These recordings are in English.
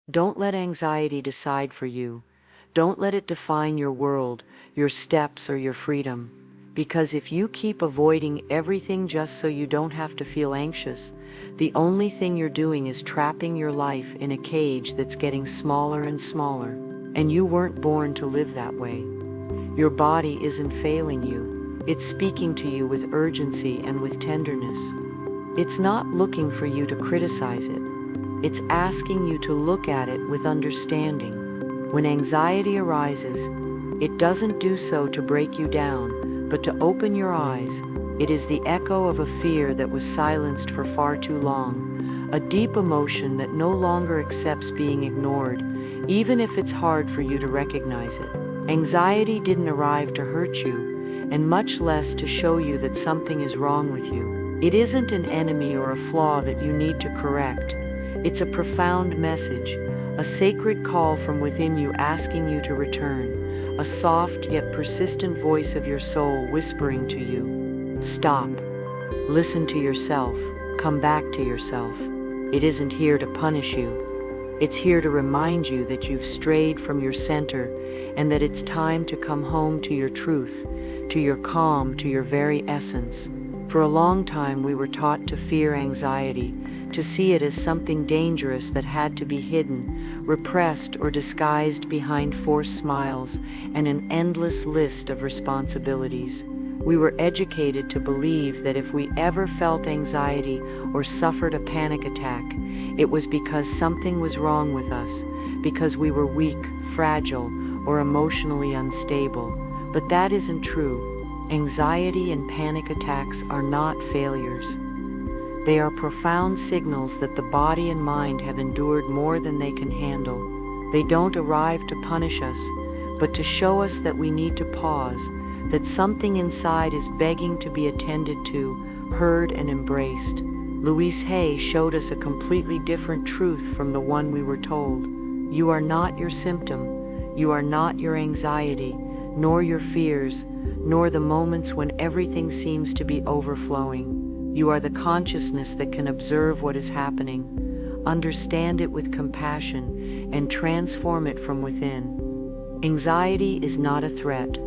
Don't let anxiety decide for you. Don't let it define your world, your steps, or your freedom. Because if you keep avoiding everything just so you don't have to feel anxious, the only thing you're doing is trapping your life in a cage that's getting smaller and smaller. And you weren't born to live that way. Your body isn't failing you. It's speaking to you with urgency and with tenderness. It's not looking for you to criticize it. It's asking you to look at it with understanding. When anxiety arises, it doesn't do so to break you down, but to open your eyes. It is the echo of a fear that was silenced for far too long, a deep emotion that no longer accepts being ignored, even if it's hard for you to recognize it. Anxiety didn't arrive to hurt you, and much less to show you that something is wrong with you. It isn't an enemy or a flaw that you need to correct. It's a profound message, a sacred call from within you asking you to return, a soft yet persistent voice of your soul whispering to you, stop, listen to yourself, come back to yourself. It isn't here to punish you. It's here to remind you that you've strayed from your center and that it's time to come home to your truth, to your calm, to your very essence. For a long time we were taught to fear anxiety, to see it as something dangerous that had to be hidden, repressed, or disguised behind forced smiles and an endless list of responsibilities. We were educated to believe that if we ever felt anxiety or suffered a panic attack, it was because something was wrong with us, because we were weak, fragile, or emotionally unstable. But that isn't true. Anxiety and panic attacks are not failures. They are profound signals that the body and mind have endured more than they can handle. They don't arrive to punish us, but to show us that we need to pause, that something inside is begging to be attended to, heard, and embraced. Louise showed us a completely different truth from the one we were told. You are not your symptom. You are not your anxiety, nor your fears, nor the moments when everything seems to be overflowing. You are the consciousness that can observe what is happening, understand it with compassion, and transform it from within. Anxiety is not a threat.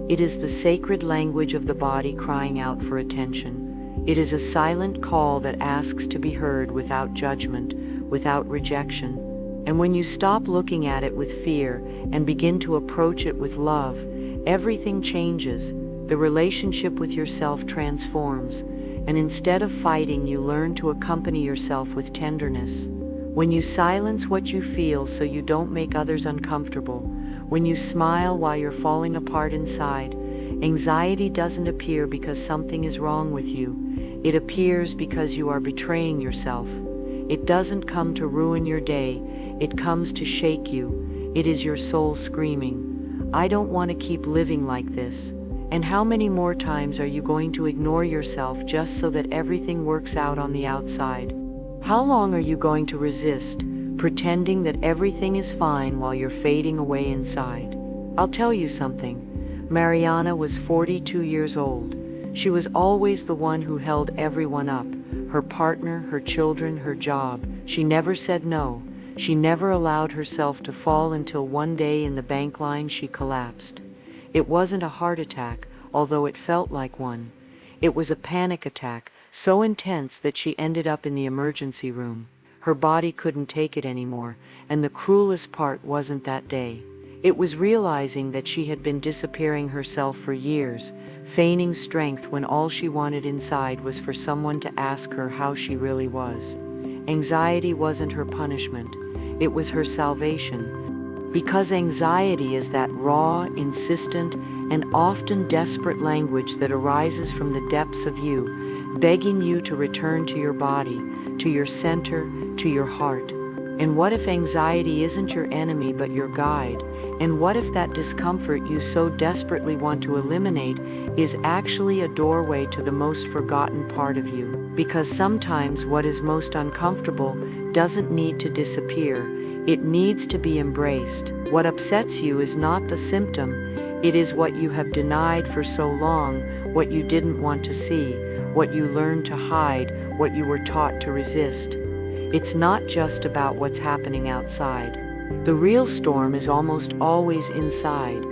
It is the sacred language of the body crying out for attention. It is a silent call that asks to be heard without judgment, without rejection. And when you stop looking at it with fear and begin to approach it with love, everything changes. The relationship with yourself transforms, and instead of fighting, you learn to accompany yourself with tenderness. When you silence what you feel so you don't make others uncomfortable, when you smile while you're falling apart inside, anxiety doesn't appear because something is wrong with you. It appears because you are betraying yourself. It doesn't come to ruin your day. It comes to shake you. It is your soul screaming, I don't want to keep living like this. And how many more times are you going to ignore yourself just so that everything works out on the outside? How long are you going to resist, pretending that everything is fine while you're fading away inside? I'll tell you something. Mariana was 42 years old. She was always the one who held everyone up, her partner, her children, her job. She never said no. She never allowed herself to fall until one day in the bank line she collapsed. It wasn't a heart attack, although it felt like one. It was a panic attack, so intense that she ended up in the emergency room. Her body couldn't take it anymore, and the cruelest part wasn't that day. It was realizing that she had been disappearing herself for years, feigning strength when all she wanted inside was for someone to ask her how she really was. Anxiety wasn't her punishment, it was her salvation. Because anxiety is that raw, insistent, and often desperate language that arises from the depths of you, begging you to return to your body, to your center, to your heart. And what if anxiety isn't your enemy but your guide? And what if that discomfort you so desperately want to eliminate is actually a doorway to the most forgotten part of you? Because sometimes what is most uncomfortable doesn't need to disappear. It needs to be embraced. What upsets you is not the symptom. It is what you have denied for so long, what you didn't want to see, what you learned to hide, what you were taught to resist. It's not just about what's happening outside. The real storm is almost always inside.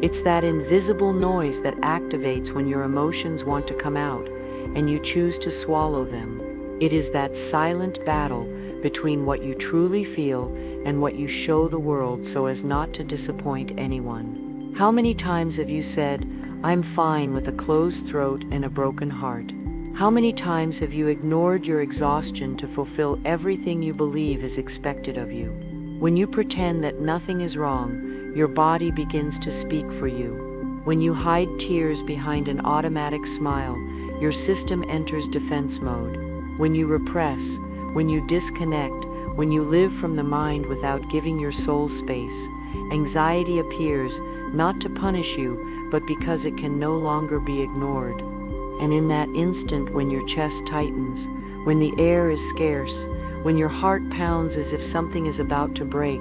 It's that invisible noise that activates when your emotions want to come out, and you choose to swallow them. It is that silent battle between what you truly feel and what you show the world so as not to disappoint anyone. How many times have you said, "I'm fine," with a closed throat and a broken heart? How many times have you ignored your exhaustion to fulfill everything you believe is expected of you? When you pretend that nothing is wrong, your body begins to speak for you. When you hide tears behind an automatic smile, your system enters defense mode. When you repress, when you disconnect, when you live from the mind without giving your soul space, anxiety appears, not to punish you, but because it can no longer be ignored. And in that instant when your chest tightens, when the air is scarce, when your heart pounds as if something is about to break,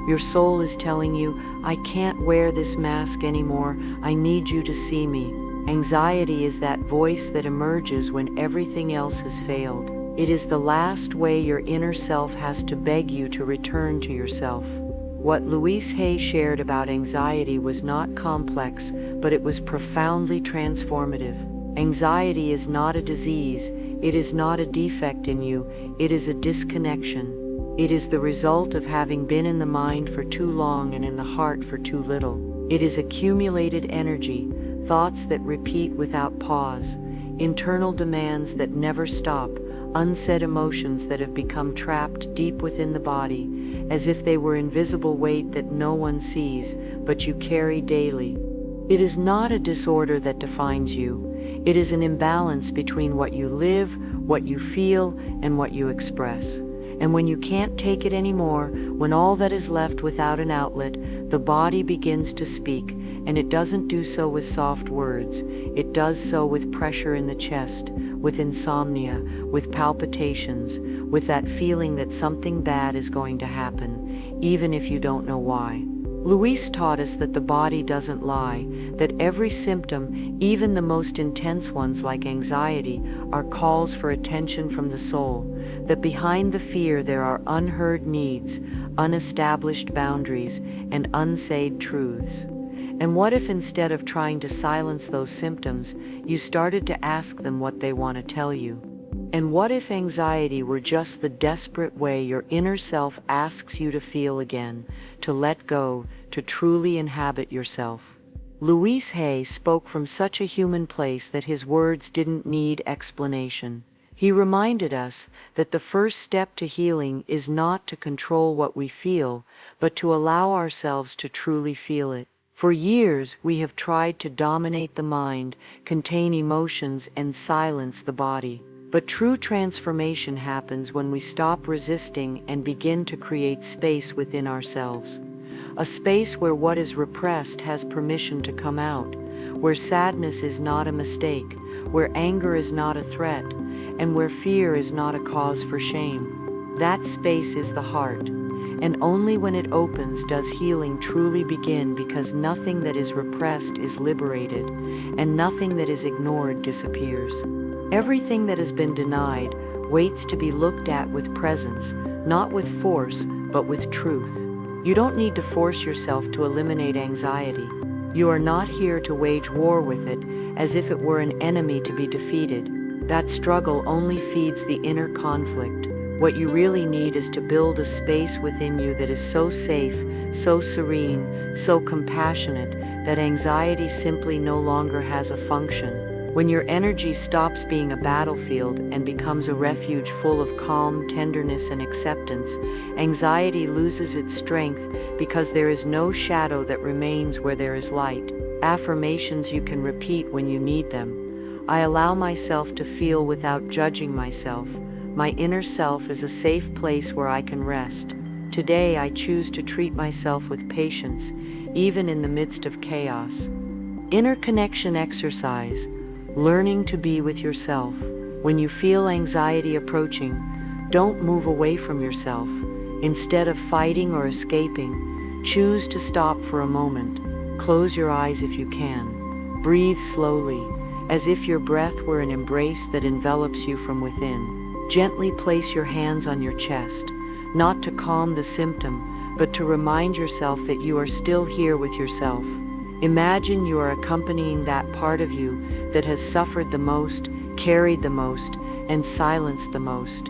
your soul is telling you, "I can't wear this mask anymore, I need you to see me." Anxiety is that voice that emerges when everything else has failed. It is the last way your inner self has to beg you to return to yourself. What Louise Hay shared about anxiety was not complex, but it was profoundly transformative. Anxiety is not a disease, it is not a defect in you, it is a disconnection. It is the result of having been in the mind for too long and in the heart for too little. It is accumulated energy, thoughts that repeat without pause, internal demands that never stop, unsaid emotions that have become trapped deep within the body, as if they were invisible weight that no one sees, but you carry daily. It is not a disorder that defines you. It is an imbalance between what you live, what you feel, and what you express. And when you can't take it anymore, when all that is left without an outlet, the body begins to speak, and it doesn't do so with soft words. It does so with pressure in the chest, with insomnia, with palpitations, with that feeling that something bad is going to happen, even if you don't know why. Louise taught us that the body doesn't lie, that every symptom, even the most intense ones like anxiety, are calls for attention from the soul, that behind the fear there are unheard needs, unestablished boundaries, and unsaid truths. And what if instead of trying to silence those symptoms, you started to ask them what they want to tell you? And what if anxiety were just the desperate way your inner self asks you to feel again, to let go, to truly inhabit yourself? Louise Hay spoke from such a human place that his words didn't need explanation. He reminded us that the first step to healing is not to control what we feel, but to allow ourselves to truly feel it. For years, we have tried to dominate the mind, contain emotions, and silence the body. But true transformation happens when we stop resisting and begin to create space within ourselves. A space where what is repressed has permission to come out, where sadness is not a mistake, where anger is not a threat, and where fear is not a cause for shame. That space is the heart, and only when it opens does healing truly begin, because nothing that is repressed is liberated, and nothing that is ignored disappears. Everything that has been denied waits to be looked at with presence, not with force, but with truth. You don't need to force yourself to eliminate anxiety. You are not here to wage war with it, as if it were an enemy to be defeated. That struggle only feeds the inner conflict. What you really need is to build a space within you that is so safe, so serene, so compassionate, that anxiety simply no longer has a function. When your energy stops being a battlefield and becomes a refuge full of calm, tenderness, and acceptance, anxiety loses its strength because there is no shadow that remains where there is light. Affirmations you can repeat when you need them. I allow myself to feel without judging myself. My inner self is a safe place where I can rest. Today I choose to treat myself with patience, even in the midst of chaos. Inner connection exercise. Learning to be with yourself. When you feel anxiety approaching, don't move away from yourself. Instead of fighting or escaping, choose to stop for a moment. Close your eyes if you can. Breathe slowly, as if your breath were an embrace that envelops you from within. Gently place your hands on your chest, not to calm the symptom, but to remind yourself that you are still here with yourself. Imagine you are accompanying that part of you that has suffered the most, carried the most, and silenced the most.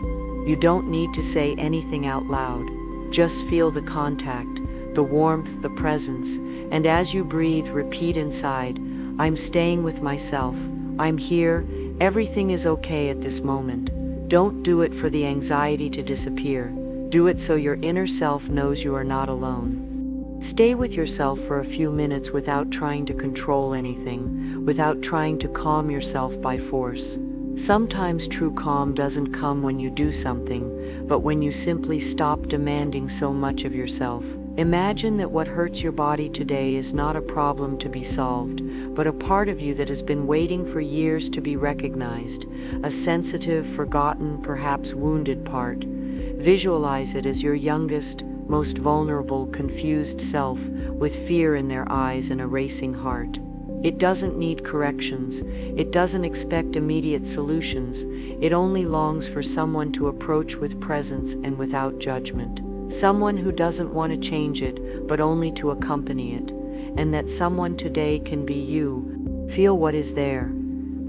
You don't need to say anything out loud. Just feel the contact, the warmth, the presence, and as you breathe, repeat inside, I'm staying with myself. I'm here. Everything is okay at this moment. Don't do it for the anxiety to disappear. Do it so your inner self knows you are not alone. Stay with yourself for a few minutes without trying to control anything, without trying to calm yourself by force. Sometimes true calm doesn't come when you do something, but when you simply stop demanding so much of yourself. Imagine that what hurts your body today is not a problem to be solved, but a part of you that has been waiting for years to be recognized, a sensitive, forgotten, perhaps wounded part. Visualize it as your youngest, most vulnerable, confused self, with fear in their eyes and a racing heart. It doesn't need corrections. It doesn't expect immediate solutions. It only longs for someone to approach with presence and without judgment. Someone who doesn't want to change it, but only to accompany it. And that someone today can be you. Feel what is there.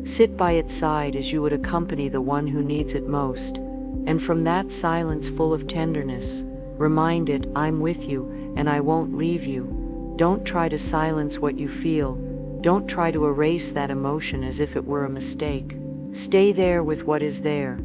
Sit by its side as you would accompany the one who needs it most. And from that silence full of tenderness, remind it, I'm with you, and I won't leave you. Don't try to silence what you feel. Don't try to erase that emotion as if it were a mistake. Stay there with what is there,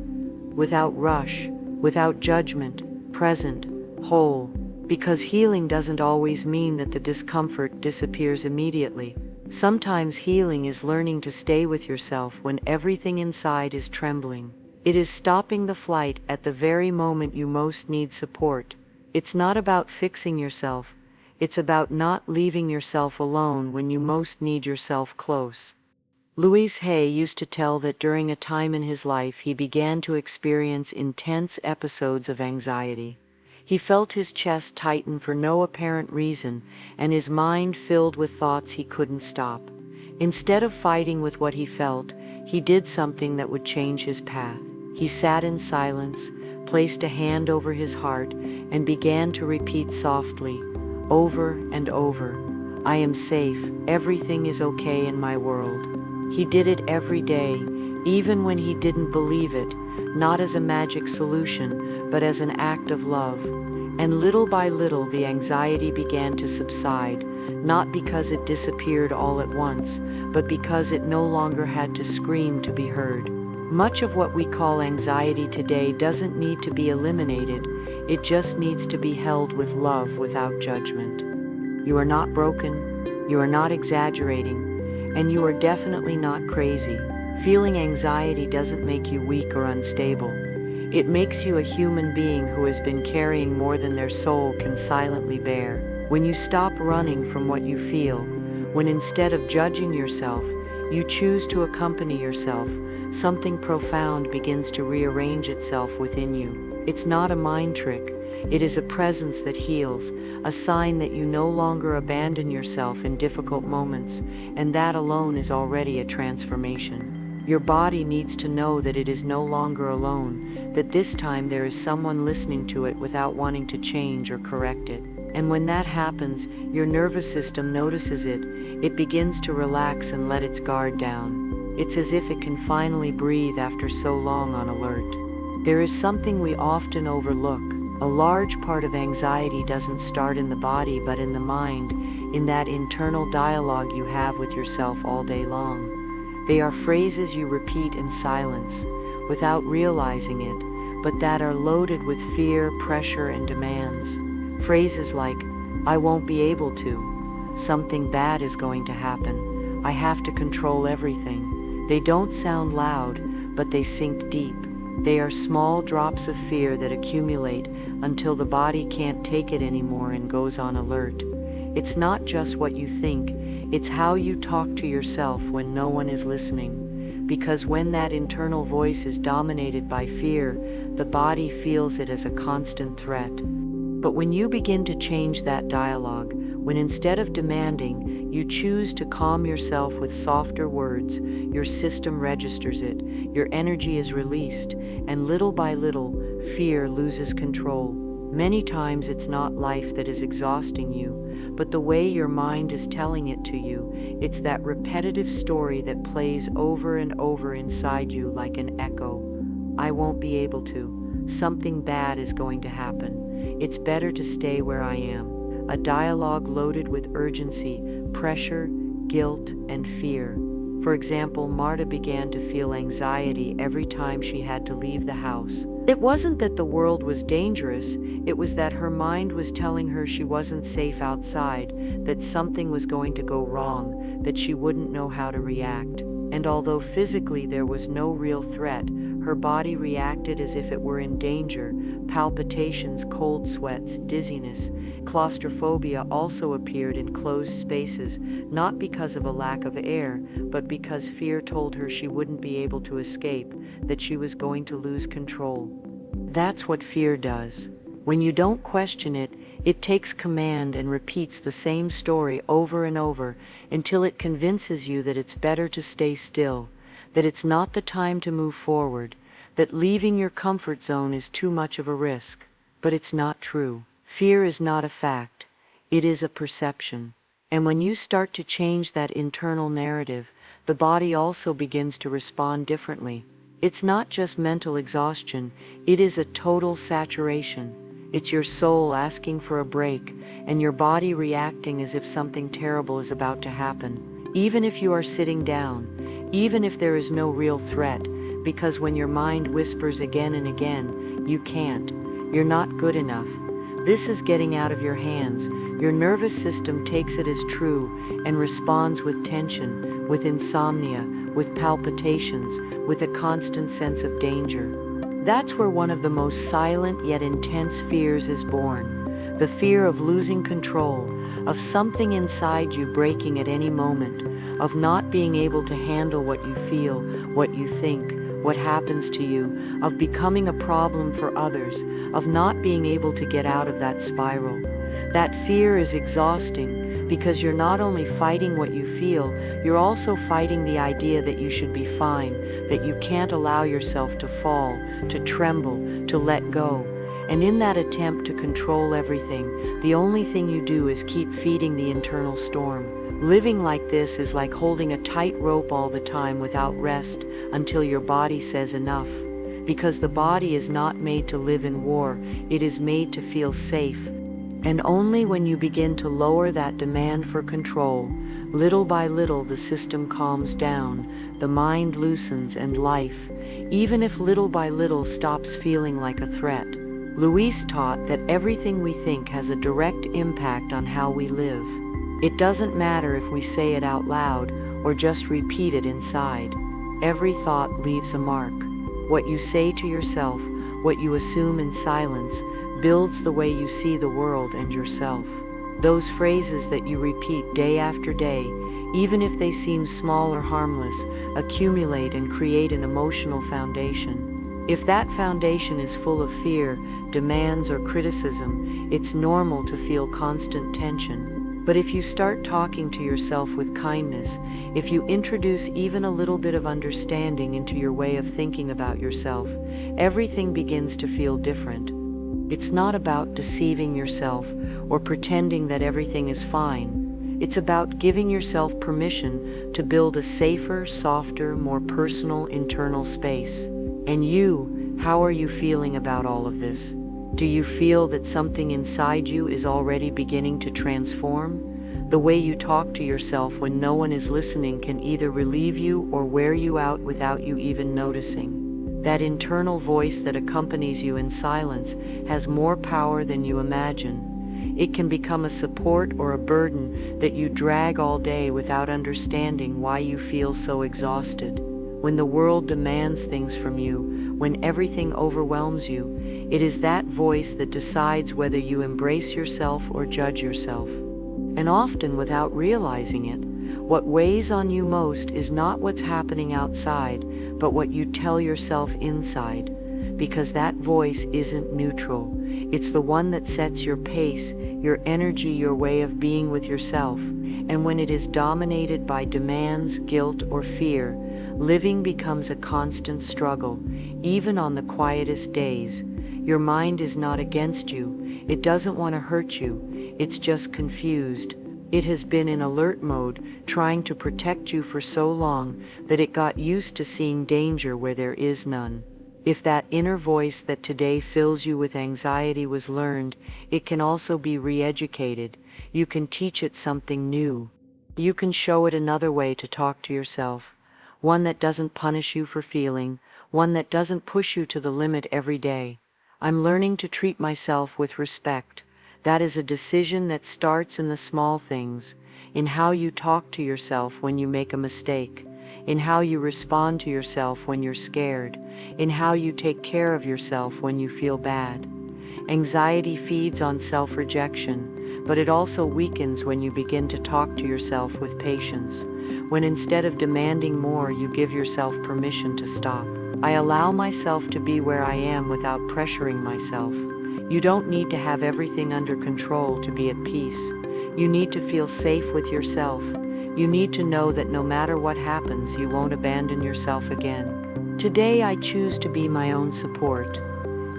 without rush, without judgment, present, whole, because healing doesn't always mean that the discomfort disappears immediately. Sometimes healing is learning to stay with yourself when everything inside is trembling. It is stopping the flight at the very moment you most need support. It's not about fixing yourself. It's about not leaving yourself alone when you most need yourself close. Louise used to tell that during a time in his life he began to experience intense episodes of anxiety. He felt his chest tighten for no apparent reason and his mind filled with thoughts he couldn't stop. Instead of fighting with what he felt, he did something that would change his path. He sat in silence, placed a hand over his heart, and began to repeat softly, over and over, I am safe, everything is okay in my world. He did it every day, even when he didn't believe it, not as a magic solution, but as an act of love. And little by little the anxiety began to subside, not because it disappeared all at once, but because it no longer had to scream to be heard. Much of what we call anxiety today doesn't need to be eliminated, it just needs to be held with love without judgment. You are not broken, you are not exaggerating, and you are definitely not crazy. Feeling anxiety doesn't make you weak or unstable. It makes you a human being who has been carrying more than their soul can silently bear. When you stop running from what you feel, when instead of judging yourself, you choose to accompany yourself, something profound begins to rearrange itself within you. It's not a mind trick. It is a presence that heals, a sign that you no longer abandon yourself in difficult moments, and that alone is already a transformation. Your body needs to know that it is no longer alone, that this time there is someone listening to it without wanting to change or correct it. And when that happens, your nervous system notices it, it begins to relax and let its guard down. It's as if it can finally breathe after so long on alert. There is something we often overlook. A large part of anxiety doesn't start in the body but in the mind, in that internal dialogue you have with yourself all day long. They are phrases you repeat in silence, without realizing it, but that are loaded with fear, pressure, and demands. Phrases like, I won't be able to, something bad is going to happen, I have to control everything. They don't sound loud, but they sink deep. They are small drops of fear that accumulate until the body can't take it anymore and goes on alert. It's not just what you think, it's how you talk to yourself when no one is listening. Because when that internal voice is dominated by fear, the body feels it as a constant threat. But when you begin to change that dialogue, when instead of demanding, you choose to calm yourself with softer words, your system registers it, your energy is released, and little by little, fear loses control. Many times it's not life that is exhausting you, but the way your mind is telling it to you. It's that repetitive story that plays over and over inside you like an echo. I won't be able to. Something bad is going to happen. It's better to stay where I am. A dialogue loaded with urgency, pressure, guilt, and fear. For example, Marta began to feel anxiety every time she had to leave the house. It wasn't that the world was dangerous, it was that her mind was telling her she wasn't safe outside, that something was going to go wrong, that she wouldn't know how to react. And although physically there was no real threat, her body reacted as if it were in danger. Palpitations, cold sweats, dizziness, claustrophobia also appeared in closed spaces, not because of a lack of air, but because fear told her she wouldn't be able to escape, that she was going to lose control. That's what fear does. When you don't question it, it takes command and repeats the same story over and over until it convinces you that it's better to stay still, that it's not the time to move forward, that leaving your comfort zone is too much of a risk. But it's not true. Fear is not a fact. It is a perception. And when you start to change that internal narrative, the body also begins to respond differently. It's not just mental exhaustion, it is a total saturation. It's your soul asking for a break, and your body reacting as if something terrible is about to happen. Even if you are sitting down, even if there is no real threat, because when your mind whispers again and again, you can't, you're not good enough, this is getting out of your hands, your nervous system takes it as true and responds with tension, with insomnia, with palpitations, with a constant sense of danger. That's where one of the most silent yet intense fears is born. The fear of losing control, of something inside you breaking at any moment, of not being able to handle what you feel, what you think, what happens to you, of becoming a problem for others, of not being able to get out of that spiral. That fear is exhausting because you're not only fighting what you feel, you're also fighting the idea that you should be fine, that you can't allow yourself to fall, to tremble, to let go. And in that attempt to control everything, the only thing you do is keep feeding the internal storm. Living like this is like holding a tight rope all the time without rest until your body says enough. Because the body is not made to live in war, it is made to feel safe. And only when you begin to lower that demand for control, little by little the system calms down, the mind loosens, and life, even if little by little, stops feeling like a threat. Louise taught that everything we think has a direct impact on how we live. It doesn't matter if we say it out loud or just repeat it inside. Every thought leaves a mark. What you say to yourself, what you assume in silence, builds the way you see the world and yourself. Those phrases that you repeat day after day, even if they seem small or harmless, accumulate and create an emotional foundation. If that foundation is full of fear, demands, or criticism, it's normal to feel constant tension. But if you start talking to yourself with kindness, if you introduce even a little bit of understanding into your way of thinking about yourself, everything begins to feel different. It's not about deceiving yourself or pretending that everything is fine. It's about giving yourself permission to build a safer, softer, more personal internal space. And you, how are you feeling about all of this? Do you feel that something inside you is already beginning to transform? The way you talk to yourself when no one is listening can either relieve you or wear you out without you even noticing. That internal voice that accompanies you in silence has more power than you imagine. It can become a support or a burden that you drag all day without understanding why you feel so exhausted. When the world demands things from you, when everything overwhelms you, it is that voice that decides whether you embrace yourself or judge yourself. And often without realizing it, what weighs on you most is not what's happening outside, but what you tell yourself inside. because that voice isn't neutral. It's the one that sets your pace, your energy, your way of being with yourself. And when it is dominated by demands, guilt, or fear, living becomes a constant struggle, even on the quietest days. Your mind is not against you. It doesn't want to hurt you. It's just confused. It has been in alert mode, trying to protect you for so long that it got used to seeing danger where there is none. If that inner voice that today fills you with anxiety was learned, it can also be re-educated. You can teach it something new. You can show it another way to talk to yourself, one that doesn't punish you for feeling, one that doesn't push you to the limit every day. I'm learning to treat myself with respect. That is a decision that starts in the small things, in how you talk to yourself when you make a mistake, in how you respond to yourself when you're scared, in how you take care of yourself when you feel bad. Anxiety feeds on self-rejection, but it also weakens when you begin to talk to yourself with patience, when instead of demanding more, you give yourself permission to stop. I allow myself to be where I am without pressuring myself. You don't need to have everything under control to be at peace. You need to feel safe with yourself. You need to know that no matter what happens, you won't abandon yourself again. Today I choose to be my own support.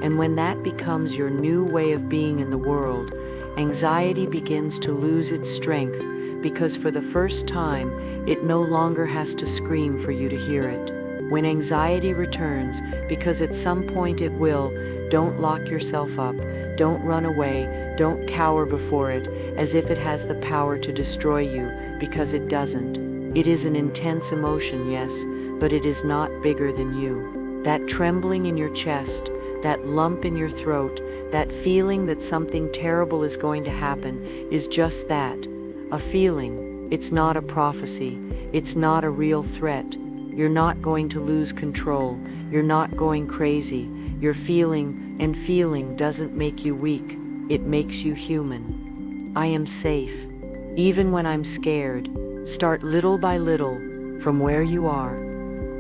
And when that becomes your new way of being in the world, anxiety begins to lose its strength, because for the first time, it no longer has to scream for you to hear it. When anxiety returns, because at some point it will, don't lock yourself up, don't run away, don't cower before it, as if it has the power to destroy you, because it doesn't. It is an intense emotion, yes, but it is not bigger than you. That trembling in your chest, that lump in your throat, that feeling that something terrible is going to happen, is just that, a feeling. It's not a prophecy. It's not a real threat. You're not going to lose control. You're not going crazy. You're feeling, and feeling doesn't make you weak. It makes you human. I am safe. Even when I'm scared, start little by little, from where you are.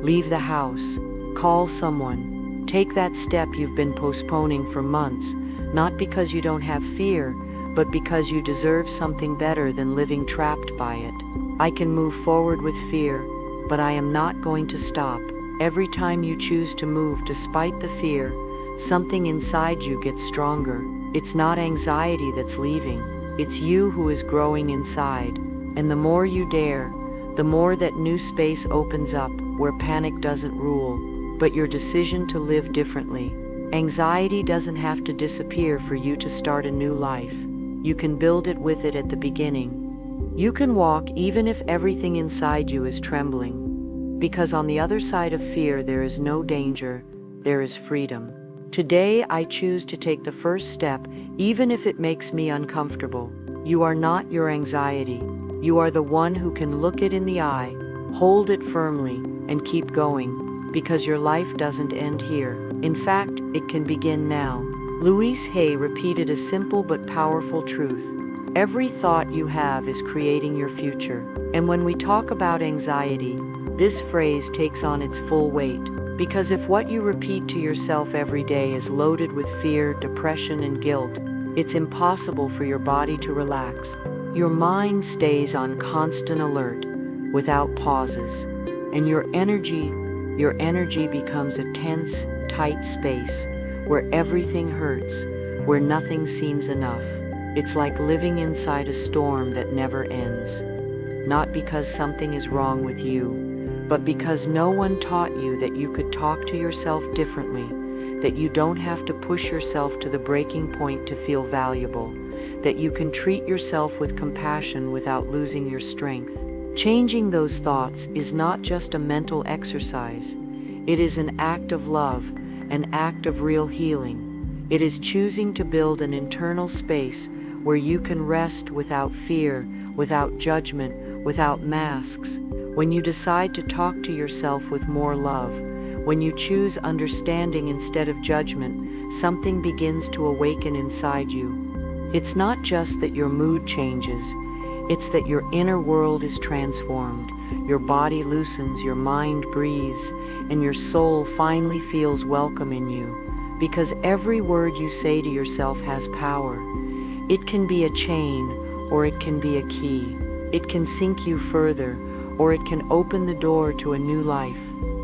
Leave the house. Call someone. Take that step you've been postponing for months, not because you don't have fear, but because you deserve something better than living trapped by it. I can move forward with fear, but I am not going to stop. Every time you choose to move despite the fear, something inside you gets stronger. It's not anxiety that's leaving, it's you who is growing inside. And the more you dare, the more that new space opens up where panic doesn't rule, but your decision to live differently. Anxiety doesn't have to disappear for you to start a new life. You can build it with it at the beginning. You can walk even if everything inside you is trembling, because on the other side of fear there is no danger, there is freedom. Today I choose to take the first step, even if it makes me uncomfortable. You are not your anxiety. You are the one who can look it in the eye, hold it firmly, and keep going, because your life doesn't end here. In fact, it can begin now. Louise Hay repeated a simple but powerful truth. Every thought you have is creating your future. And when we talk about anxiety, this phrase takes on its full weight. Because if what you repeat to yourself every day is loaded with fear, depression, and guilt, it's impossible for your body to relax. Your mind stays on constant alert, without pauses. And your energy becomes a tense, tight space, where everything hurts, where nothing seems enough. It's like living inside a storm that never ends. Not because something is wrong with you, but because no one taught you that you could talk to yourself differently, that you don't have to push yourself to the breaking point to feel valuable, that you can treat yourself with compassion without losing your strength. Changing those thoughts is not just a mental exercise. It is an act of love, an act of real healing. It is choosing to build an internal space where you can rest without fear, without judgment, without masks. When you decide to talk to yourself with more love, when you choose understanding instead of judgment, something begins to awaken inside you. It's not just that your mood changes, it's that your inner world is transformed. Your body loosens, your mind breathes, and your soul finally feels welcome in you. because every word you say to yourself has power. It can be a chain, or it can be a key. It can sink you further, or it can open the door to a new life.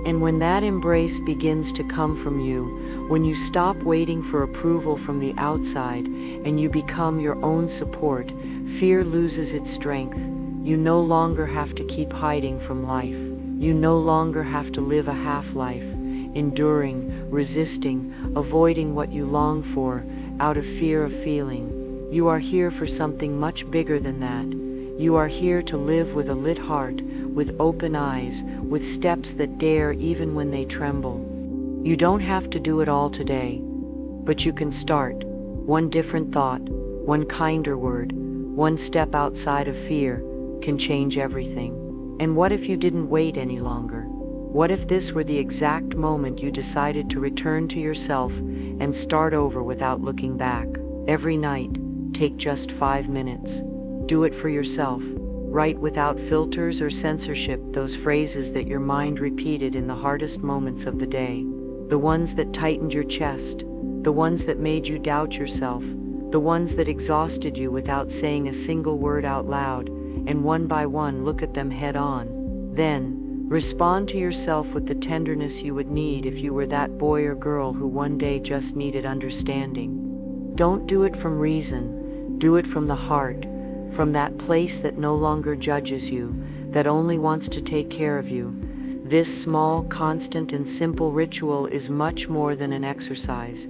And when that embrace begins to come from you, when you stop waiting for approval from the outside and you become your own support, fear loses its strength. You no longer have to keep hiding from life. You no longer have to live a half-life, enduring, resisting, avoiding what you long for, out of fear of feeling. You are here for something much bigger than that. You are here to live with a lit heart, with open eyes, with steps that dare even when they tremble. You don't have to do it all today, but you can start. One different thought, one kinder word, one step outside of fear can change everything. And what if you didn't wait any longer? What if this were the exact moment you decided to return to yourself and start over without looking back? Every night, take just 5 minutes. Do it for yourself. Write without filters or censorship those phrases that your mind repeated in the hardest moments of the day. The ones that tightened your chest, the ones that made you doubt yourself, the ones that exhausted you without saying a single word out loud, and one by one look at them head on. Then, respond to yourself with the tenderness you would need if you were that boy or girl who one day just needed understanding. Don't do it from reason, do it from the heart, from that place that no longer judges you, that only wants to take care of you. This small, constant, and simple ritual is much more than an exercise.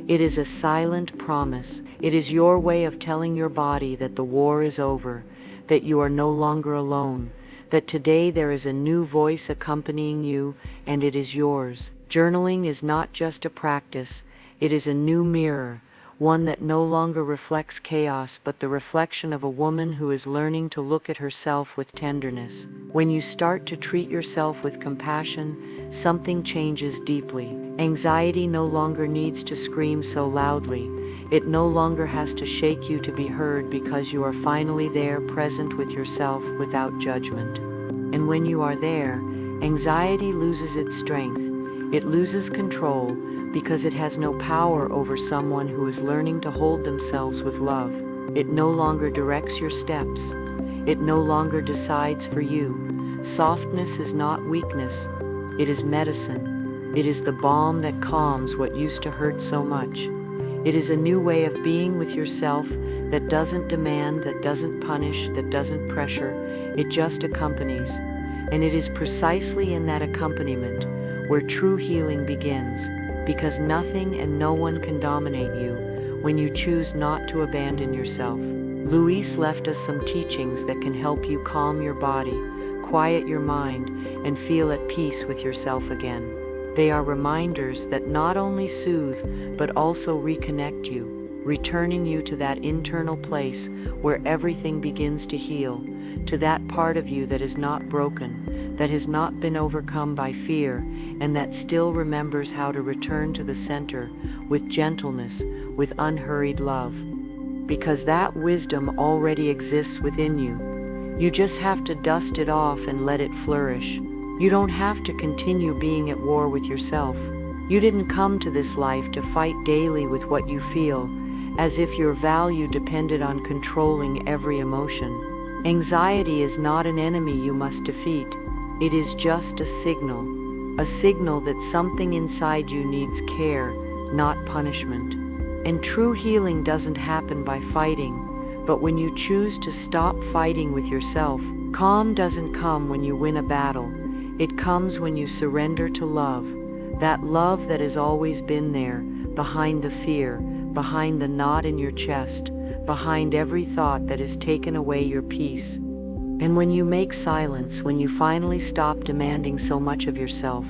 It is a silent promise. It is your way of telling your body that the war is over, that you are no longer alone, that today there is a new voice accompanying you, and it is yours. Journaling is not just a practice, it is a new mirror, one that no longer reflects chaos but the reflection of a woman who is learning to look at herself with tenderness. When you start to treat yourself with compassion, something changes deeply. Anxiety no longer needs to scream so loudly. It no longer has to shake you to be heard because you are finally there, present with yourself without judgment. And when you are there, anxiety loses its strength. It loses control because it has no power over someone who is learning to hold themselves with love. It no longer directs your steps. It no longer decides for you. Softness is not weakness. It is medicine. It is the balm that calms what used to hurt so much. It is a new way of being with yourself that doesn't demand, that doesn't punish, that doesn't pressure. It just accompanies. And it is precisely in that accompaniment where true healing begins, because nothing and no one can dominate you when you choose not to abandon yourself. Louise left us some teachings that can help you calm your body, quiet your mind, and feel at peace with yourself again. They are reminders that not only soothe, but also reconnect you, returning you to that internal place where everything begins to heal, to that part of you that is not broken, that has not been overcome by fear, and that still remembers how to return to the center with gentleness, with unhurried love. Because that wisdom already exists within you. You just have to dust it off and let it flourish. You don't have to continue being at war with yourself. You didn't come to this life to fight daily with what you feel, as if your value depended on controlling every emotion. Anxiety is not an enemy you must defeat. It is just a signal that something inside you needs care, not punishment. And true healing doesn't happen by fighting, but when you choose to stop fighting with yourself. Calm doesn't come when you win a battle. It comes when you surrender to love, that love that has always been there, behind the fear, behind the knot in your chest, behind every thought that has taken away your peace. And when you make silence, when you finally stop demanding so much of yourself,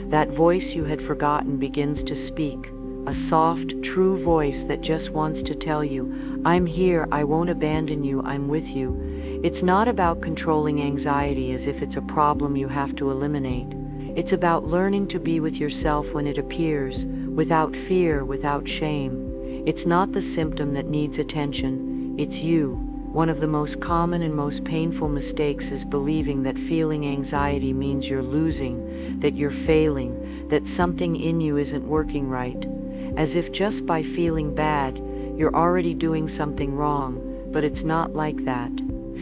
that voice you had forgotten begins to speak, a soft, true voice that just wants to tell you, I'm here, I won't abandon you, I'm with you. It's not about controlling anxiety as if it's a problem you have to eliminate. It's about learning to be with yourself when it appears, without fear, without shame. It's not the symptom that needs attention, it's you. One of the most common and most painful mistakes is believing that feeling anxiety means you're losing, that you're failing, that something in you isn't working right. as if just by feeling bad, you're already doing something wrong, but it's not like that.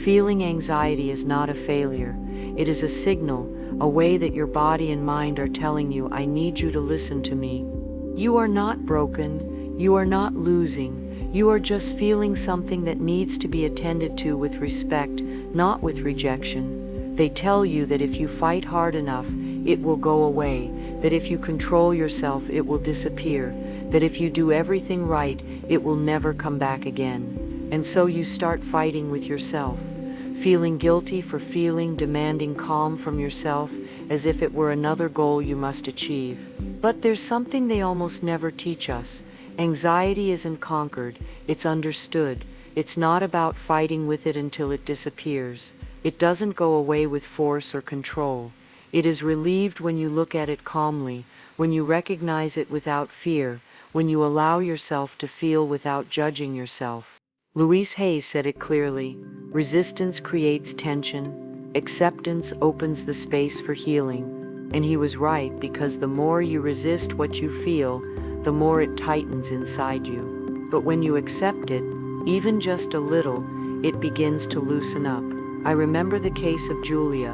Feeling anxiety is not a failure. It is a signal, a way that your body and mind are telling you, I need you to listen to me. You are not broken, you are not losing, you are just feeling something that needs to be attended to with respect, not with rejection. They tell you that if you fight hard enough, it will go away, that if you control yourself, it will disappear, that if you do everything right, it will never come back again. And so you start fighting with yourself, feeling guilty for feeling, demanding calm from yourself, as if it were another goal you must achieve. But there's something they almost never teach us. Anxiety isn't conquered, it's understood. It's not about fighting with it until it disappears. It doesn't go away with force or control. It is relieved when you look at it calmly, when you recognize it without fear, when you allow yourself to feel without judging yourself. Louise Hay said it clearly, resistance creates tension, acceptance opens the space for healing. And he was right, because the more you resist what you feel, the more it tightens inside you. But when you accept it, even just a little, it begins to loosen up. I remember the case of Julia,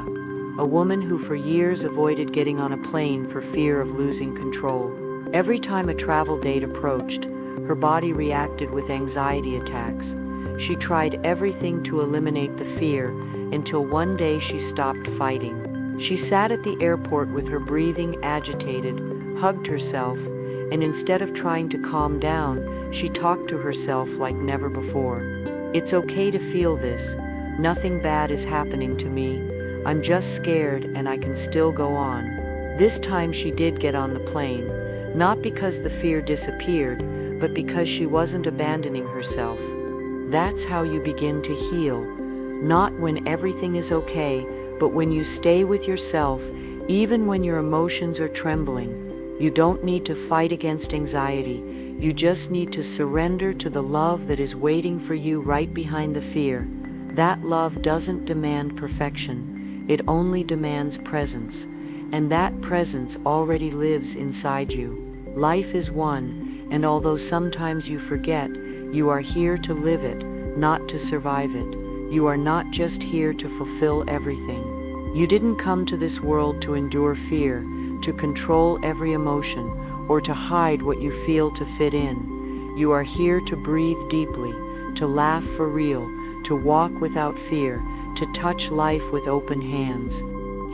a woman who for years avoided getting on a plane for fear of losing control. Every time a travel date approached, her body reacted with anxiety attacks. She tried everything to eliminate the fear until one day she stopped fighting. She sat at the airport with her breathing agitated, hugged herself, and instead of trying to calm down, she talked to herself like never before. It's okay to feel this. Nothing bad is happening to me. I'm just scared and I can still go on. This time she did get on the plane, not because the fear disappeared, but because she wasn't abandoning herself. That's how you begin to heal. Not when everything is okay, but when you stay with yourself, even when your emotions are trembling. You don't need to fight against anxiety. You just need to surrender to the love that is waiting for you right behind the fear. That love doesn't demand perfection. It only demands presence. And that presence already lives inside you. Life is one, and although sometimes you forget, you are here to live it, not to survive it. You are not just here to fulfill everything. You didn't come to this world to endure fear, to control every emotion, or to hide what you feel to fit in. You are here to breathe deeply, to laugh for real, to walk without fear, to touch life with open hands.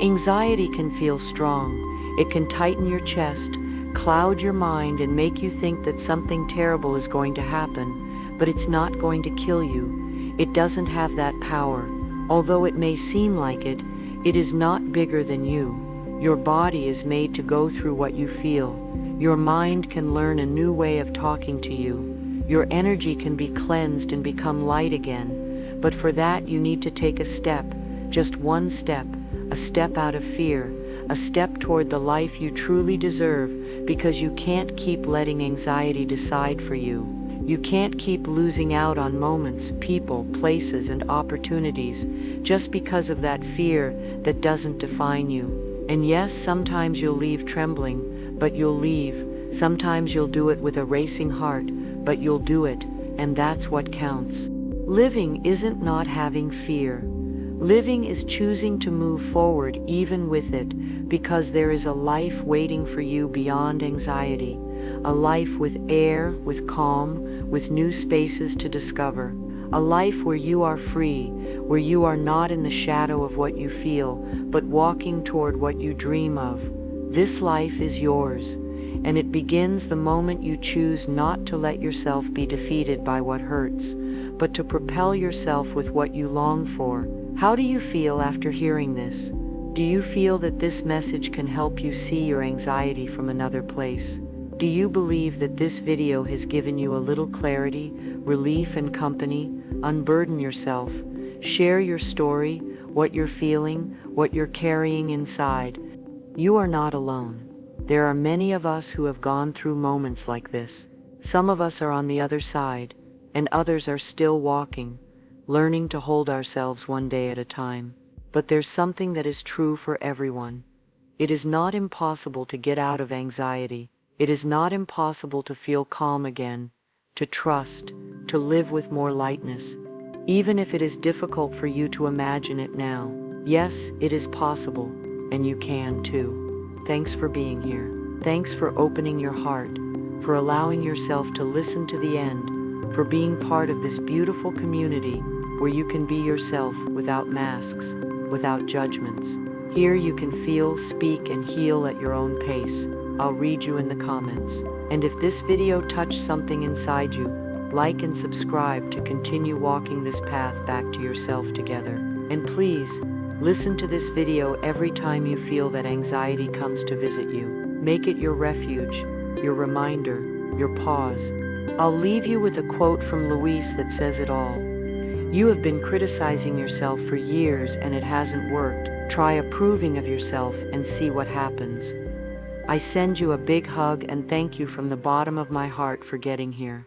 Anxiety can feel strong. It can tighten your chest, cloud your mind, and make you think that something terrible is going to happen, but it's not going to kill you. It doesn't have that power. Although it may seem like it, it is not bigger than you. Your body is made to go through what you feel. Your mind can learn a new way of talking to you. Your energy can be cleansed and become light again. But for that you need to take a step, just one step, a step out of fear, a step toward the life you truly deserve, because you can't keep letting anxiety decide for you. You can't keep losing out on moments, people, places, and opportunities just because of that fear that doesn't define you. And yes, sometimes you'll leave trembling, but you'll leave. Sometimes you'll do it with a racing heart, but you'll do it, and that's what counts. Living isn't not having fear. Living is choosing to move forward even with it, because there is a life waiting for you beyond anxiety. A life with air, with calm, with new spaces to discover. A life where you are free, where you are not in the shadow of what you feel, but walking toward what you dream of. This life is yours, and it begins the moment you choose not to let yourself be defeated by what hurts, but to propel yourself with what you long for. How do you feel after hearing this? Do you feel that this message can help you see your anxiety from another place? Do you believe that this video has given you a little clarity, relief, and company? Unburden yourself. Share your story, what you're feeling, what you're carrying inside. You are not alone. There are many of us who have gone through moments like this. Some of us are on the other side, and others are still walking, learning to hold ourselves one day at a time. But there's something that is true for everyone. It is not impossible to get out of anxiety. It is not impossible to feel calm again, to trust, to live with more lightness, even if it is difficult for you to imagine it now. Yes, it is possible, and you can too. Thanks for being here. Thanks for opening your heart, for allowing yourself to listen to the end, for being part of this beautiful community where you can be yourself without masks, without judgments. Here you can feel, speak, and heal at your own pace. I'll read you in the comments. And if this video touched something inside you, like and subscribe to continue walking this path back to yourself together. And please, listen to this video every time you feel that anxiety comes to visit you. Make it your refuge, your reminder, your pause. I'll leave you with a quote from Louise that says it all. You have been criticizing yourself for years and it hasn't worked. Try approving of yourself and see what happens. I send you a big hug and thank you from the bottom of my heart for getting here.